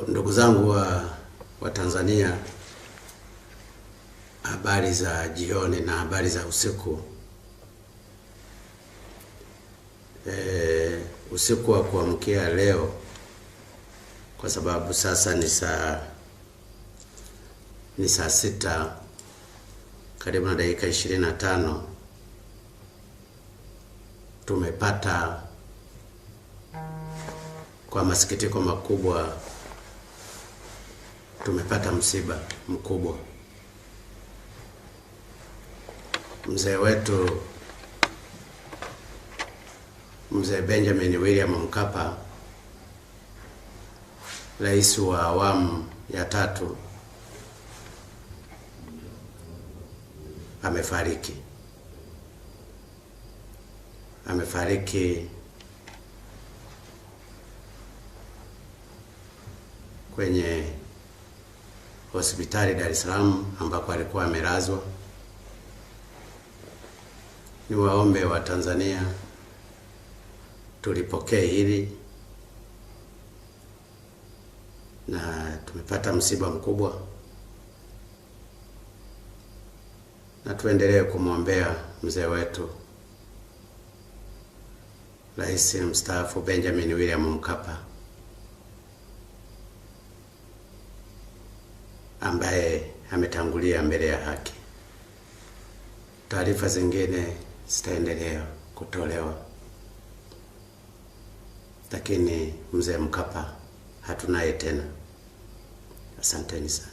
Ndugu zangu wa Tanzania, habari za jioni na habari za usiku. Usiku wa kuamkia leo, kwa sababu sasa ni saa 6 karibu na dakika 25, tumepata kwa masikitiko makubwa, tumepata msiba mkubwa. Mzee wetu, Mzee Benjamin William Mkapa, rais wa awamu ya 3, amefariki kwenye hospitali Dar es Salaam ambako alikuwa amelazwa. Niwaombe wa Tanzania tulipokee hili, na tumepata msiba mkubwa, na tuendelee kumwombea mzee wetu Rais mstaafu Benjamin William Mkapa, ambaye ametangulia mbele ya haki. Taarifa zingine zitaendelea kutolewa, lakini mzee Mkapa hatunaye tena. Asanteni sana.